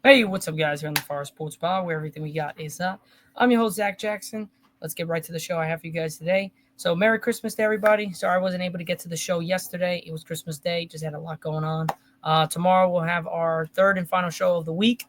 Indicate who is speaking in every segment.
Speaker 1: Hey, what's up, guys? Here on the Forest Sports Bar, where everything we got is up. I'm your host, Zach Jackson. Let's get right to the show I have for you guys today. So, Merry Christmas to everybody. Sorry I wasn't able to get to the show yesterday. It was Christmas Day, just had a lot going on. Tomorrow, we'll have our third and final show of the week,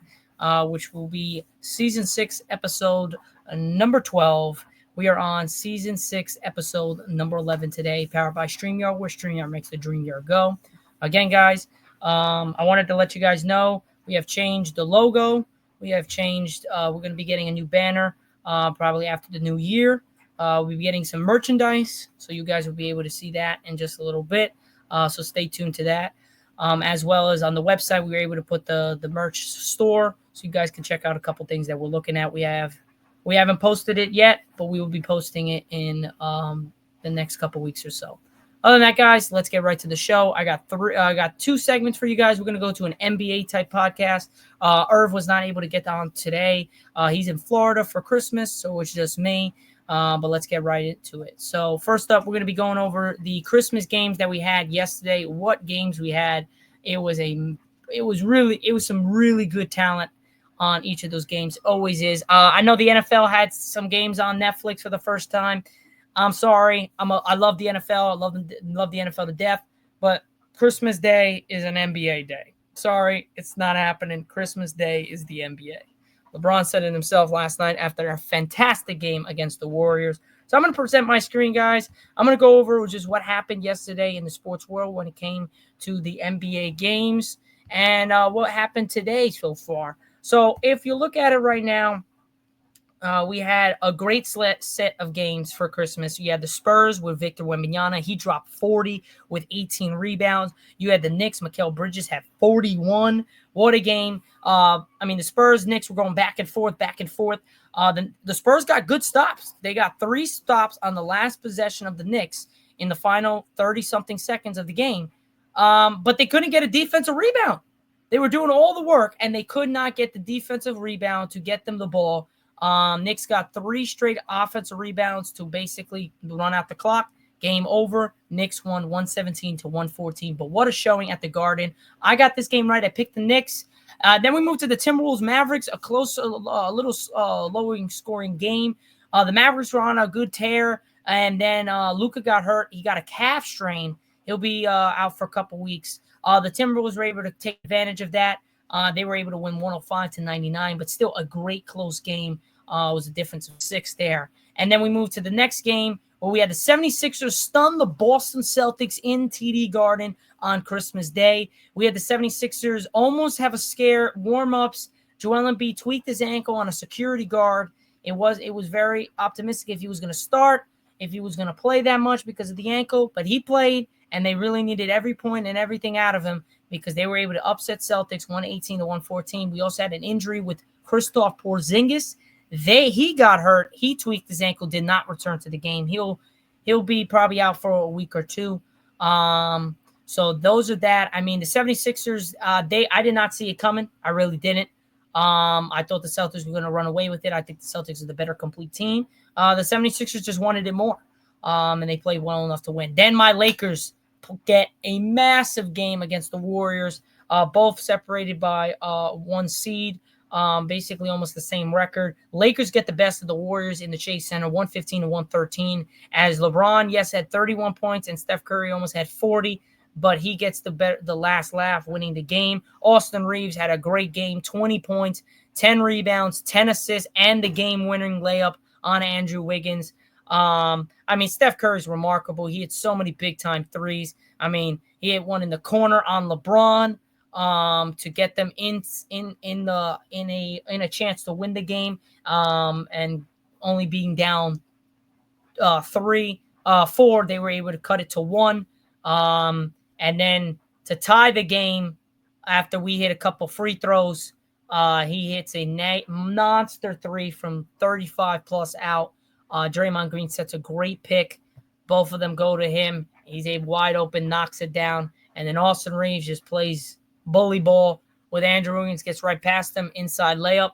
Speaker 1: which will be season 6, episode number 12. We are on season 6, episode number 11 today, powered by StreamYard, where StreamYard makes the dream yard go. Again, guys, I wanted to let you guys know we have changed the logo. We have changed. We're going to be getting a new banner probably after the new year. We'll be getting some merchandise, so you guys will be able to see that in just a little bit. So stay tuned to that. As well as on the website, we were able to put the merch store, so you guys can check out a couple things that we're looking at. We haven't posted it yet, but we will be posting it in the next couple weeks or so. Other than that, guys, let's get right to the show. I got two segments for you guys. We're gonna go to an NBA type podcast. Irv was not able to get on today. He's in Florida for Christmas, so it's just me. But let's get right into it. So first up, we're gonna be going over the Christmas games that we had yesterday. What games we had? It was some really good talent on each of those games. Always is. I know the NFL had some games on Netflix for the first time. I'm sorry. I love the NFL. I love the NFL to death. But Christmas Day is an NBA day. Sorry, it's not happening. Christmas Day is the NBA. LeBron said it himself last night after a fantastic game against the Warriors. So I'm going to present my screen, guys. I'm going to go over just what happened yesterday in the sports world when it came to the NBA games and what happened today so far. So if you look at it right now, we had a great set of games for Christmas. You had the Spurs with Victor Wembanyama. He dropped 40 with 18 rebounds. You had the Knicks. Mikal Bridges had 41. What a game. The Spurs, Knicks were going back and forth, back and forth. The Spurs got good stops. They got 3 stops on the last possession of the Knicks in the final 30-something seconds of the game. But they couldn't get a defensive rebound. They were doing all the work, and they could not get the defensive rebound to get them the ball. Knicks got 3 straight offensive rebounds to basically run out the clock. Game over. Knicks won 117-114. But what a showing at the Garden. I got this game right. I picked the Knicks. Then we moved to the Timberwolves Mavericks, a close, a little lowering scoring game. The Mavericks were on a good tear, and then Luka got hurt. He got a calf strain. He'll be out for a couple weeks. The Timberwolves were able to take advantage of that. They were able to win 105-99, but still a great close game. It was a difference of 6 there. And then we moved to the next game where we had the 76ers stun the Boston Celtics in TD Garden on Christmas Day. We had the 76ers almost have a scare, warm-ups. Joel Embiid tweaked his ankle on a security guard. It was very optimistic if he was going to start, if he was going to play that much because of the ankle, but he played, and they really needed every point and everything out of him because they were able to upset Celtics 118-114. We also had an injury with Kristaps Porzingis. He got hurt. He tweaked his ankle, did not return to the game. He'll be probably out for a week or two. So those are that. I mean, the 76ers, I did not see it coming. I really didn't. I thought the Celtics were going to run away with it. I think the Celtics are the better complete team. The 76ers just wanted it more. And they played well enough to win. Then my Lakers get a massive game against the Warriors, both separated by 1 seed. Basically almost the same record. Lakers get the best of the Warriors in the Chase Center, 115-113. As LeBron, yes, had 31 points, and Steph Curry almost had 40, but he gets the last laugh, winning the game. Austin Reeves had a great game, 20 points, 10 rebounds, 10 assists, and the game-winning layup on Andrew Wiggins. Steph Curry's remarkable. He hit so many big-time threes. He hit one in the corner on LeBron. To get them in a chance to win the game, and only being down 4, they were able to cut it to 1, and then to tie the game after we hit a couple free throws. He hits a monster 3 from 35 plus out. Draymond Green sets a great pick. Both of them go to him. He's a wide open, knocks it down, and then Austin Reeves just plays bully ball with Andrew Wiggins, gets right past him, inside layup,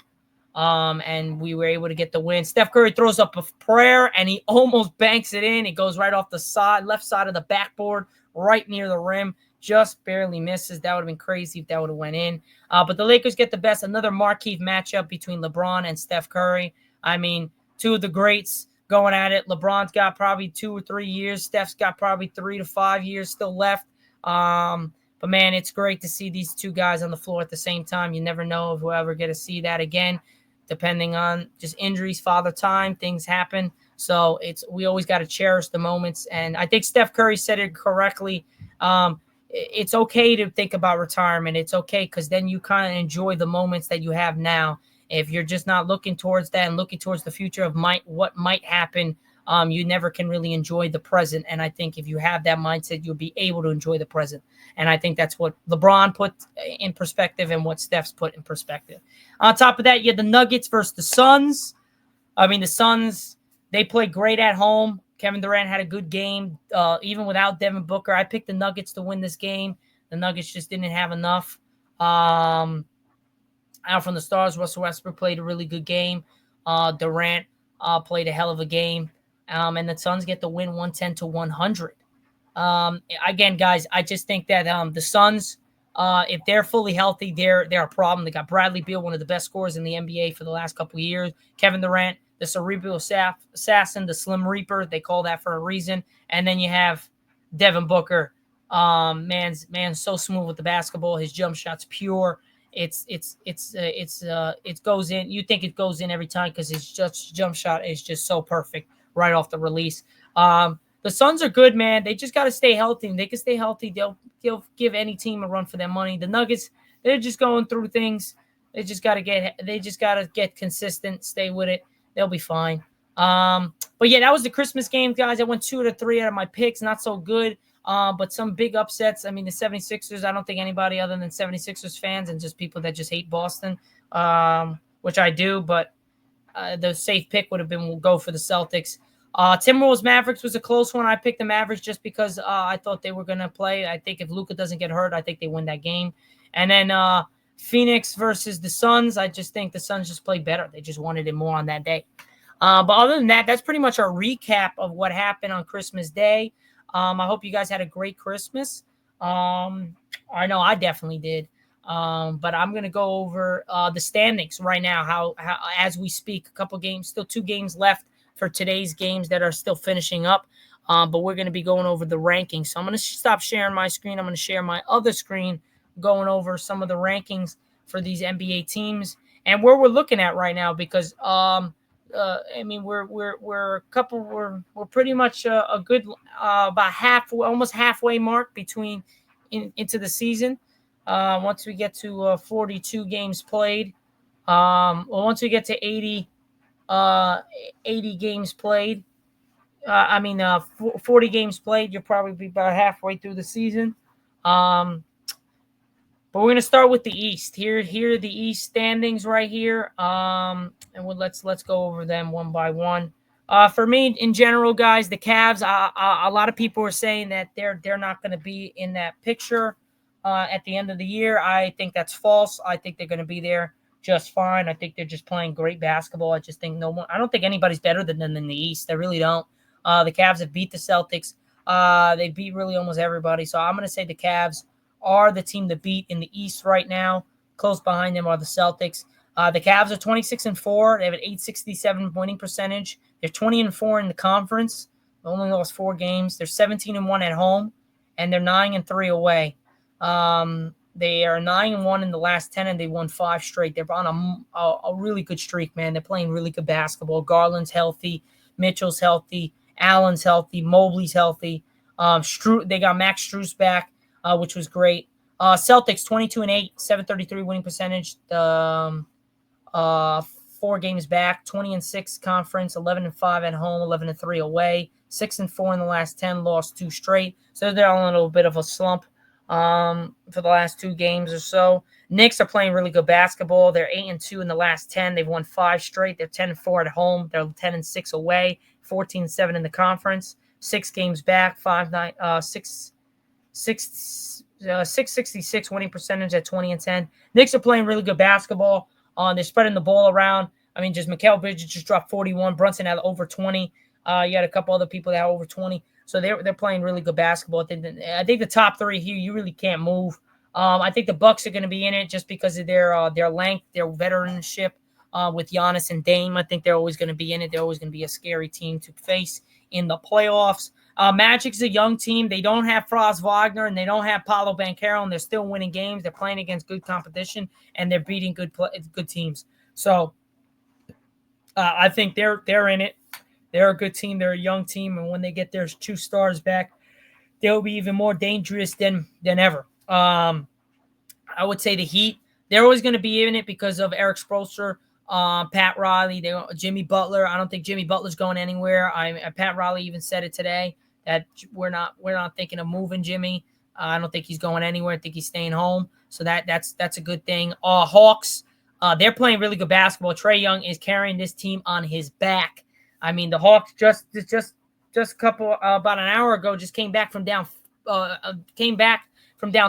Speaker 1: and we were able to get the win. Steph Curry throws up a prayer, and he almost banks it in. It goes right off the left side of the backboard, right near the rim. just barely misses. That would have been crazy if that would have went in. But the Lakers get the best. Another marquee matchup between LeBron and Steph Curry. I mean, two of the greats going at it. LeBron's got probably 2 or 3 years. Steph's got probably 3 to 5 years still left. But, man, it's great to see these two guys on the floor at the same time. You never know if we'll ever get to see that again, depending on just injuries, father time, things happen. So we always got to cherish the moments. And I think Steph Curry said it correctly. It's okay to think about retirement. It's okay because then you kind of enjoy the moments that you have now. If you're just not looking towards that and looking towards the future of what might happen, you never can really enjoy the present. And I think if you have that mindset, you'll be able to enjoy the present. And I think that's what LeBron put in perspective and what Steph's put in perspective. On top of that, you had the Nuggets versus the Suns. I mean, the Suns, they played great at home. Kevin Durant had a good game, even without Devin Booker. I picked the Nuggets to win this game. The Nuggets just didn't have enough. Out from the stars, Russell Westbrook played a really good game. Durant played a hell of a game. And the Suns get the win 110-100. Again, guys, I just think that the Suns, if they're fully healthy, they're a problem. They got Bradley Beal, one of the best scorers in the NBA for the last couple of years. Kevin Durant, the cerebral assassin, the Slim Reaper. They call that for a reason. And then you have Devin Booker. Man's so smooth with the basketball. His jump shot's pure. It goes in. You think it goes in every time because his jump shot is just so perfect right off the release. The Suns are good, man. They just got to stay healthy. And they can stay healthy. They'll give any team a run for their money. The Nuggets, they're just going through things. They just got to get consistent, stay with it. They'll be fine. But yeah, that was the Christmas game, guys. I went 2 to 3 out of my picks. Not so good. But some big upsets. I mean, the 76ers, I don't think anybody other than 76ers fans and just people that just hate Boston, which I do. But the safe pick would have been we'll go for the Celtics. Timberwolves Mavericks was a close one. I picked the Mavericks just because I thought they were going to play. I think if Luka doesn't get hurt, I think they win that game. And then Phoenix versus the Suns. I just think the Suns just played better. They just wanted it more on that day. But other than that, that's pretty much our recap of what happened on Christmas Day. I hope you guys had a great Christmas. I know I definitely did. But I'm going to go over the standings right now, how as we speak. A couple games, still 2 games left for today's games that are still finishing up. But we're going to be going over the rankings. So I'm going to stop sharing my screen. I'm going to share my other screen, going over some of the rankings for these NBA teams and where we're looking at right now. Because I mean, we're pretty much a good about almost halfway mark between into the season. Once we get to 42 games played, once we get to 80 games played, 40 games played, you'll probably be about halfway through the season. But we're going to start with the East. Here are the East standings right here. And let's go over them one by one. For me, in general, guys, the Cavs, a lot of people are saying that they're not going to be in that picture at the end of the year. I think that's false. I think they're going to be there just fine. I think they're just playing great basketball. I just think I don't think anybody's better than them in the East. I really don't. The Cavs have beat the Celtics. They beat really almost everybody. So I'm going to say the Cavs are the team to beat in the East right now. Close behind them are the Celtics. The Cavs are 26-4. They have an .867 winning percentage. They're 20-4 in the conference. They only lost 4 games. They're 17-1 at home, and they're 9-3 away. They are 9-1 in the last 10, and they won 5 straight. They're on a really good streak, man. They're playing really good basketball. Garland's healthy. Mitchell's healthy. Allen's healthy. Mobley's healthy. They got Max Strus back, which was great. Celtics 22-8, .733 winning percentage. 4 games back, 20-6 conference, 11-5 at home, 11-3 away, 6-4 in the last 10, lost 2 straight. So they're on a little bit of a slump for the last 2 games or so. Knicks are playing really good basketball. They're 8-2 in the last 10. They've won 5 straight. They're 10-4 at home. They're 10-6 away, 14-7 in the conference, 6 games back, 666 winning percentage at 20-10. Knicks are playing really good basketball. They're spreading the ball around. I mean, just Mikal Bridges just dropped 41. Brunson had over 20. You had a couple other people that had over 20. So they're playing really good basketball. I think the top three here, you really can't move. I think the Bucks are going to be in it just because of their length, their veteranship. With Giannis and Dame, I think they're always going to be in it. They're always going to be a scary team to face in the playoffs. Magic's a young team. They don't have Franz Wagner and they don't have Paolo Banchero, and they're still winning games. They're playing against good competition and they're beating good teams. So I think they're in it. They're a good team. They're a young team, and when they get their two stars back, they'll be even more dangerous than ever. I would say the Heat. They're always going to be in it because of Eric Spoelstra, Pat Riley, Jimmy Butler. I don't think Jimmy Butler's going anywhere. Pat Riley even said it today that we're not thinking of moving Jimmy. I don't think he's going anywhere. I think he's staying home. So that's a good thing. Hawks. They're playing really good basketball. Trae Young is carrying this team on his back. I mean, the Hawks just about an hour ago just came back from down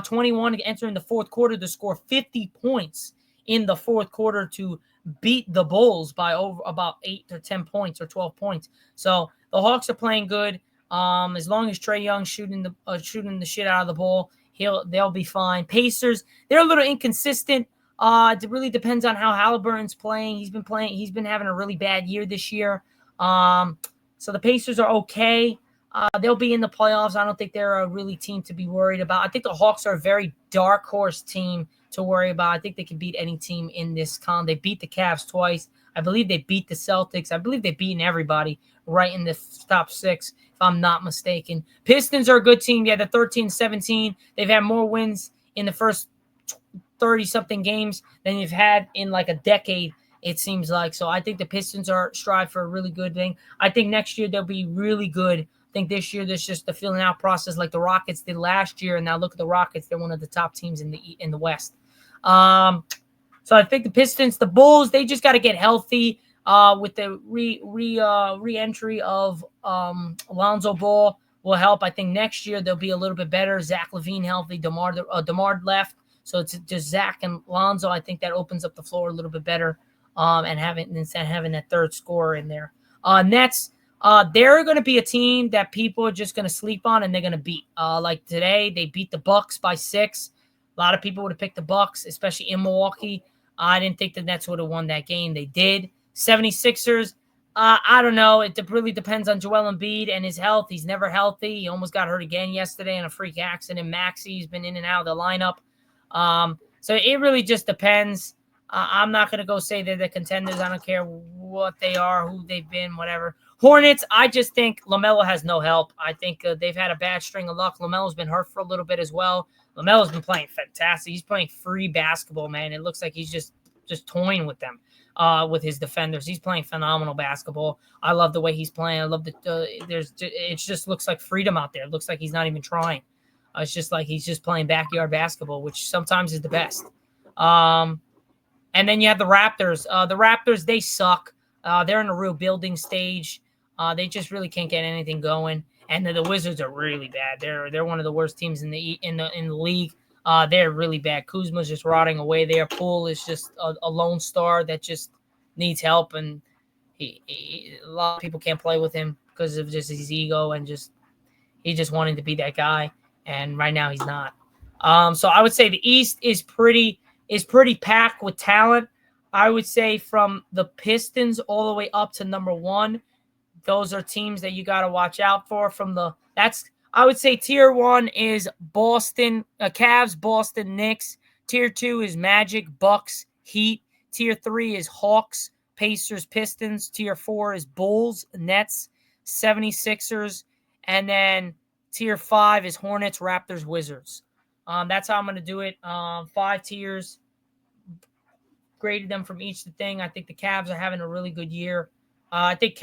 Speaker 1: 21 entering the fourth quarter to score 50 points in the fourth quarter to beat the Bulls by over about 8 to 10 points or 12 points. So the Hawks are playing good. As long as Trae Young shooting the shit out of the ball, they'll be fine. Pacers, they're a little inconsistent. It really depends on how Halliburton's playing. He's been having a really bad year this year. So the Pacers are okay. They'll be in the playoffs. I don't think they're a really team to be worried about. I think the Hawks are a very dark horse team to worry about. I think they can beat any team in this con. They beat the Cavs twice. I believe they beat the Celtics. I believe they've beaten everybody right in the top six, if I'm not mistaken. Pistons are a good team. Yeah, they're 13-17. They've had more wins in the first 30-something games than you've had in like a decade, it seems like. So I think the Pistons strive for a really good thing. I think next year they'll be really good. I think this year there's just a filling out process like the Rockets did last year, and now look at the Rockets. They're one of the top teams in the West. So I think the Pistons, the Bulls, they just got to get healthy with the re-entry of Alonzo Ball will help. I think next year they'll be a little bit better. Zach LaVine healthy. DeMar left. So it's just Zach and Lonzo. I think that opens up the floor a little bit better instead of having that third scorer in there. Nets, they're going to be a team that people are just going to sleep on and they're going to beat. Like today, they beat the Bucks by 6. A lot of people would have picked the Bucks, especially in Milwaukee. I didn't think the Nets would have won that game. They did. 76ers, I don't know. It really depends on Joel Embiid and his health. He's never healthy. He almost got hurt again yesterday in a freak accident. Maxi's been in and out of the lineup. So it really just depends. I'm not going to go say they're the contenders. I don't care what they are, who they've been, whatever. Hornets, I just think LaMelo has no help. I think they've had a bad string of luck. LaMelo's been hurt for a little bit as well. LaMelo's been playing fantastic. He's playing free basketball, man. It looks like he's just toying with them, with his defenders. He's playing phenomenal basketball. I love the way he's playing. I love it just looks like freedom out there. It looks like he's not even trying. It's just like he's just playing backyard basketball, which sometimes is the best. And then you have the Raptors. The Raptors, they suck. They're in a real building stage. They just really can't get anything going. And the Wizards are really bad. They're one of the worst teams in the league. They're really bad. Kuzma's just rotting away there. Poole is just a lone star that just needs help, and a lot of people can't play with him because of just his ego and he just wanting to be that guy. And right now he's not. So I would say the East is pretty packed with talent. I would say from the Pistons all the way up to number 1, those are teams that you got to watch out for. I would say tier 1 is Boston, Cavs, Boston, Knicks. Tier 2 is Magic, Bucks, Heat. Tier 3 is Hawks, Pacers, Pistons. Tier 4 is Bulls, Nets, 76ers. And then tier 5 is Hornets, Raptors, Wizards. That's how I'm going to do it. 5 tiers. Graded them from each thing. I think the Cavs are having a really good year. I think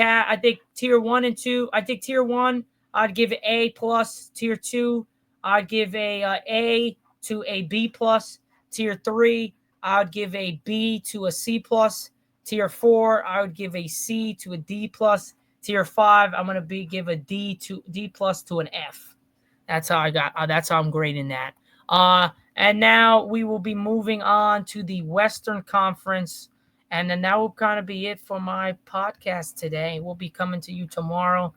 Speaker 1: tier 1 and 2. I think tier 1, I'd give it A plus. Tier 2, I'd give A to a B plus. Tier 3, I would give a B to a C plus. Tier 4, I would give a C to a D plus. Tier 5, I'm going to give a D plus to an F. That's how I'm grading that. And now we will be moving on to the Western Conference. And then that will kind of be it for my podcast today. We'll be coming to you tomorrow.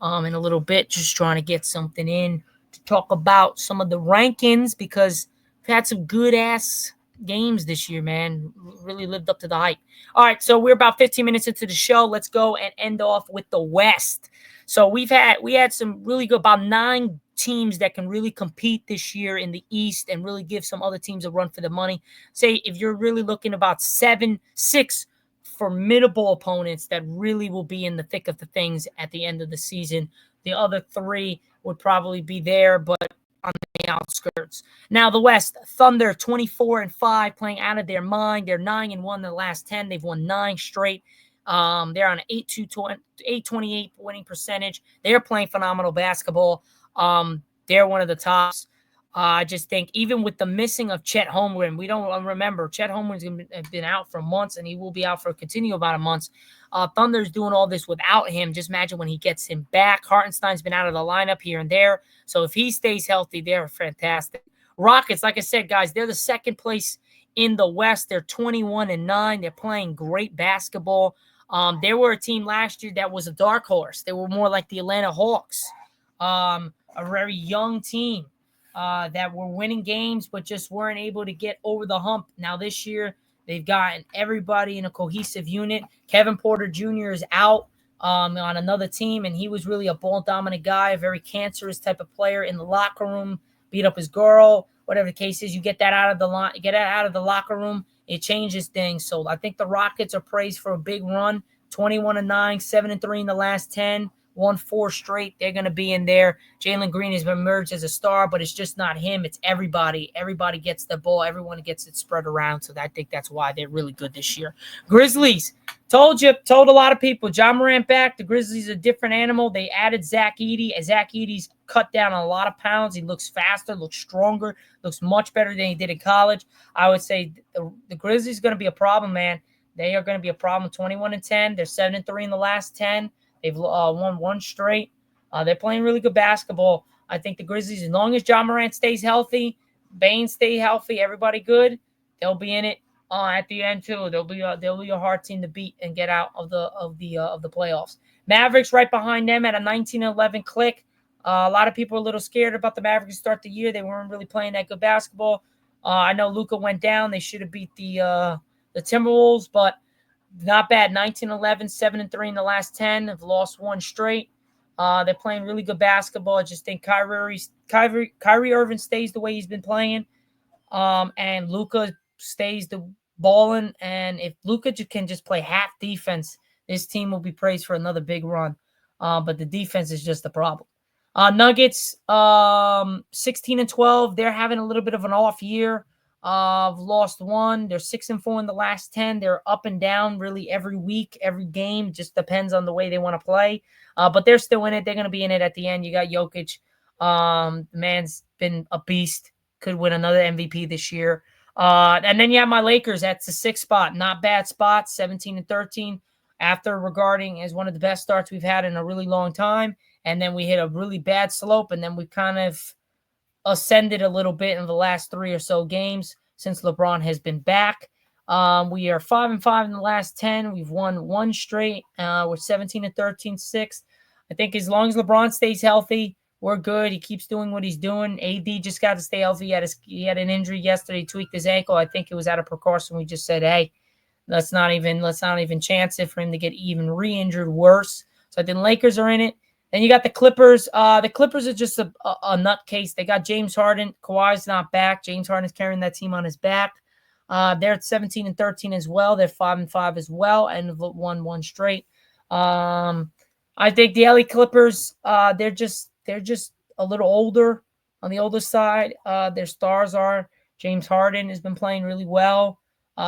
Speaker 1: in a little bit, just trying to get something in to talk about some of the rankings because we've had some good ass games this year, man. Really lived up to the hype. All right, so we're about 15 minutes into the show. Let's go and end off with the West. So we had some really good, about 9 teams that can really compete this year in the East and really give some other teams a run for the money. Say if you're really looking about 6 formidable opponents that really will be in the thick of the things at the end of the season. The other 3 would probably be there, but on the outskirts. Now the West, Thunder 24-5, playing out of their mind. They're 9-1 in the last 10. They've won 9 straight. They're on an 828 winning percentage. They're playing phenomenal basketball. They're one of the tops. I just think even with the missing of Chet Holmgren, we don't remember Chet Holmgren's been out for months, and he will be out for a continual amount of months. Thunder's doing all this without him. Just imagine when he gets him back. Hartenstein's been out of the lineup here and there, so if he stays healthy, they're fantastic. Rockets, like I said, guys, they're the second place in the West. They're 21-9. They're playing great basketball. They were a team last year that was a dark horse. They were more like the Atlanta Hawks, a very young team. That were winning games but just weren't able to get over the hump. Now this year, they've gotten everybody in a cohesive unit. Kevin Porter Jr. is out on another team, and he was really a ball-dominant guy, a very cancerous type of player in the locker room, beat up his girl, whatever the case is. You get that out of the locker room, it changes things. So I think the Rockets are praised for a big run, 21-9, 7-3 in the last 10. Won 4 straight. They're going to be in there. Jalen Green has emerged as a star, but it's just not him. It's everybody. Everybody gets the ball. Everyone gets it spread around. So I think that's why they're really good this year. Grizzlies. Told a lot of people. John Morant back. The Grizzlies are a different animal. They added Zack Edey. Zack Edey's cut down a lot of pounds. He looks faster, looks stronger, looks much better than he did in college. I would say the Grizzlies are going to be a problem, man. They are going to be a problem. 21-10. They're 7-3 in the last 10. They've won 1 straight. They're playing really good basketball. I think the Grizzlies, as long as John Morant stays healthy, Bain stay healthy, everybody good, they'll be in it at the end too. They'll be a hard team to beat and get out of the playoffs. Mavericks right behind them at a 19-11 click. A lot of people are a little scared about the Mavericks to start the year. They weren't really playing that good basketball. I know Luka went down. They should have beat the Timberwolves, but not bad. 19-11, 7-3 in the last 10. Have lost 1 straight. They're playing really good basketball. I just think Kyrie Irving stays the way he's been playing, and Luka stays the balling. And if Luka can just play half defense, this team will be praised for another big run. But the defense is just the problem. Nuggets, 16-12. They're having a little bit of an off year. Lost 1. They're 6-4 in the last 10. They're up and down really every week, every game. Just depends on the way they want to play. But they're still in it. They're going to be in it at the end. You got Jokic. The man's been a beast. Could win another MVP this year. And then you have my Lakers. That's the 6th spot. Not bad spot. 17-13. After regarding as one of the best starts we've had in a really long time. And then we hit a really bad slope. And then we kind of ascended a little bit in the last 3 or so games since LeBron has been back. We are 5-5 in the last 10. We've won 1 straight. We're 17-13, 6th. I think as long as LeBron stays healthy, we're good. He keeps doing what he's doing. AD just got to stay healthy. He had an injury yesterday. He tweaked his ankle. I think it was out of precaution. We just said, hey, let's not even chance it for him to get even re-injured worse. So I think Lakers are in it. Then you got the Clippers. The Clippers are just a nutcase. They got James Harden. Kawhi's not back. James Harden's carrying that team on his back. They're at 17-13 as well. They're 5-5 as well, and won 1 straight. I think the LA Clippers. They're just a little older, on the older side. Their stars are James Harden has been playing really well.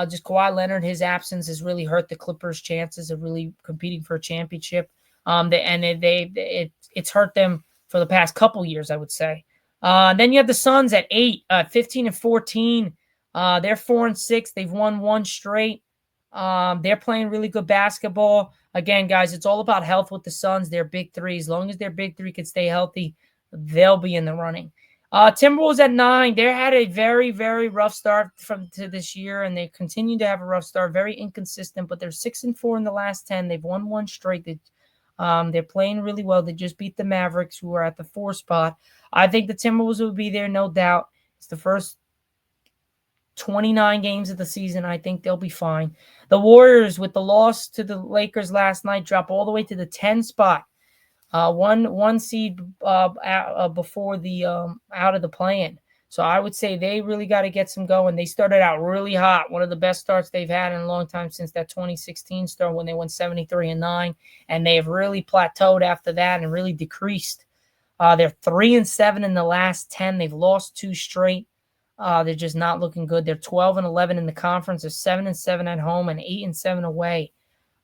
Speaker 1: Just Kawhi Leonard, his absence has really hurt the Clippers' chances of really competing for a championship. It's hurt them for the past couple years, I would say. Then you have the Suns at 15-14. They're 4-6. They've won 1 straight. They're playing really good basketball. Again, guys, it's all about health with the Suns. Their big 3. As long as their big 3 can stay healthy, they'll be in the running. Timberwolves at 9. They had a very, very rough start to this year, and they continue to have a rough start. Very inconsistent, but they're 6-4 in the last 10. They've won 1 straight. They're playing really well. They just beat the Mavericks, who are at the 4 spot. I think the Timberwolves will be there, no doubt. It's the first 29 games of the season. I think they'll be fine. The Warriors, with the loss to the Lakers last night, drop all the way to the 10 spot. One seed before the out of the play-in. So I would say they really got to get some going. They started out really hot, one of the best starts they've had in a long time since that 2016 start when they went 73-9, and they have really plateaued after that and really decreased. They're 3-7 in the last 10. They've lost 2 straight. They're just not looking good. They're 12-11 in the conference. They're 7-7 at home and 8-7 away.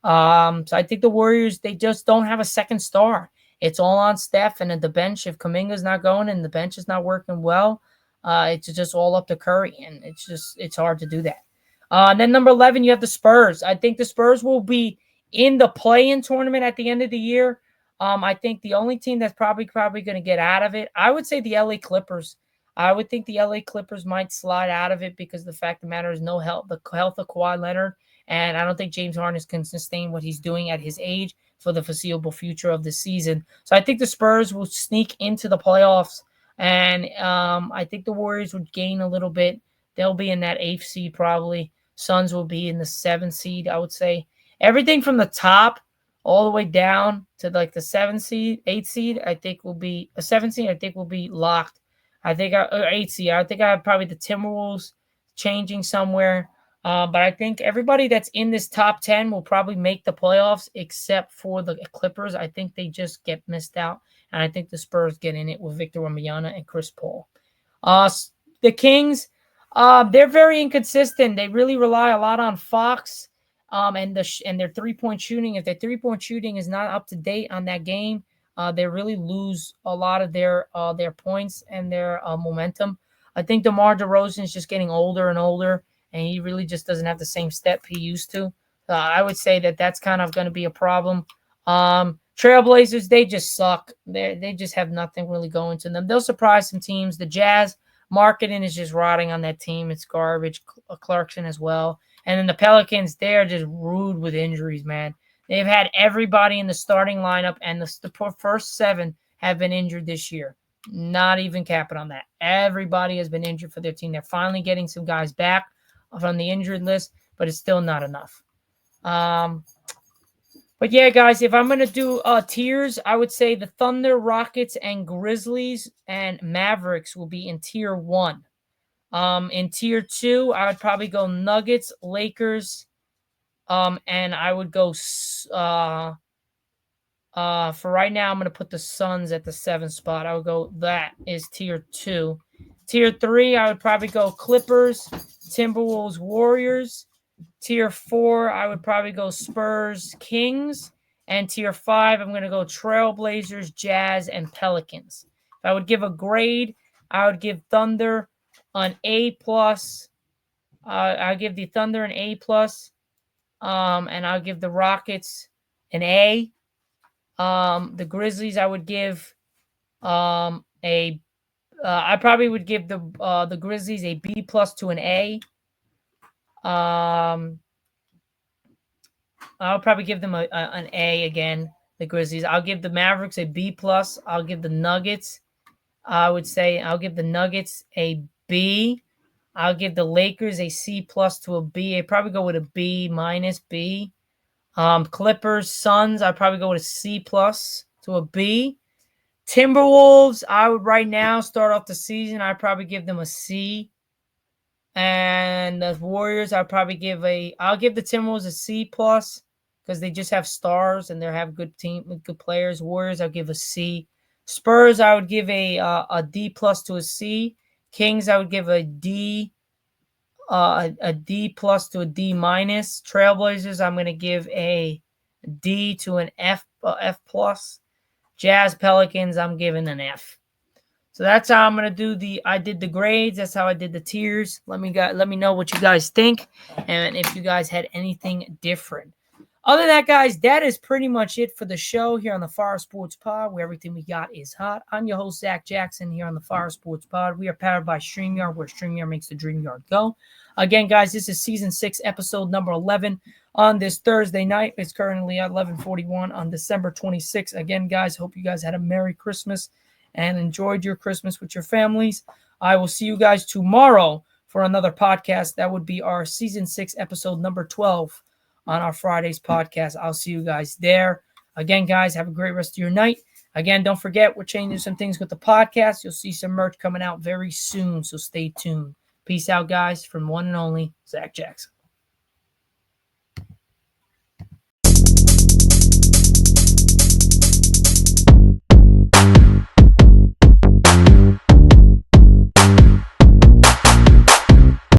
Speaker 1: So I think the Warriors, they just don't have a second star. It's all on Steph and at the bench. If Kuminga's not going and the bench is not working well, it's just all up to Curry, and it's hard to do that. And then number 11, you have the Spurs. I think the Spurs will be in the play-in tournament at the end of the year. I think the only team that's probably going to get out of it, I would say the LA Clippers. I would think the LA Clippers might slide out of it because the fact of the matter is the health of Kawhi Leonard. And I don't think James Harden can sustain what he's doing at his age for the foreseeable future of the season. So I think the Spurs will sneak into the playoffs. And I think the Warriors would gain a little bit. They'll be in that 8th seed probably. Suns will be in the 7th seed, I would say. Everything from the top all the way down to like the 7th seed, 8th seed, I think will be a 7th seed, I think will be locked. I think 8th seed. I think I have probably the Timberwolves changing somewhere. But I think everybody that's in this top 10 will probably make the playoffs except for the Clippers. I think they just get missed out. And I think the Spurs get in it with Victor Wembanyama and Chris Paul. The Kings, they're very inconsistent. They really rely a lot on Fox and their three-point shooting. If their three-point shooting is not up to date on that game, they really lose a lot of their points and their momentum. I think DeMar DeRozan is just getting older and older, and he really just doesn't have the same step he used to. I would say that's kind of going to be a problem. Trailblazers, they just suck. They just have nothing really going to them. They'll surprise some teams. The Jazz, marketing is just rotting on that team. It's garbage. Clarkson as well. And then the Pelicans, they're just rude with injuries, man. They've had everybody in the starting lineup, and the first 7 have been injured this year. Not even capping on that. Everybody has been injured for their team. They're finally getting some guys back from the injured list, but it's still not enough. But yeah, guys, if I'm going to do tiers, I would say the Thunder, Rockets, and Grizzlies and Mavericks will be in tier 1. In tier 2, I would probably go Nuggets, Lakers, and I would go for right now, I'm going to put the Suns at the 7th spot. I would go, that is tier 2. Tier 3, I would probably go Clippers, Timberwolves, Warriors. Tier 4, I would probably go Spurs, Kings. And tier 5, I'm going to go Trailblazers, Jazz, and Pelicans. If I would give a grade, I would give Thunder an A+. I'll give the Thunder an A+. And I'll give the Rockets an A. The Grizzlies, I would give I probably would give the Grizzlies a B+ to an A. I'll probably give them an A again, the Grizzlies. I'll give the Mavericks a B+. I'll give the Nuggets, I'll give the Nuggets a B. I'll give the Lakers a C+ to a B. I'd probably go with a B-, B. Clippers, Suns, I'd probably go with a C+ to a B. Timberwolves, I would right now start off the season, I'd probably give them a C. And the Warriors, I'll give the Timberwolves a C+ because they just have stars and they have good team with good players. Warriors, I'll give a C. Spurs, I would give a D+ to a C. Kings, I would give a D to a D-. Trailblazers, I'm going to give a D to an F+. Jazz, Pelicans, I'm giving an F. So that's how I'm going to do I did the grades. That's how I did the tiers. Let me know what you guys think and if you guys had anything different. Other than that, guys, that is pretty much it for the show here on the Fire Sports Pod, where everything we got is hot. I'm your host, Zack Jackson, here on the Fire Sports Pod. We are powered by StreamYard, where StreamYard makes the dream yard go. Again, guys, this is season 6, episode number 11 on this Thursday night. It's currently at 11:41 on December 26th. Again, guys, hope you guys had a Merry Christmas and enjoyed your Christmas with your families. I will see you guys tomorrow for another podcast. That would be our season 6, episode number 12 on our Friday's podcast. I'll see you guys there. Again, guys, have a great rest of your night. Again, don't forget, we're changing some things with the podcast. You'll see some merch coming out very soon, so stay tuned. Peace out, guys, from one and only Zack Jackson.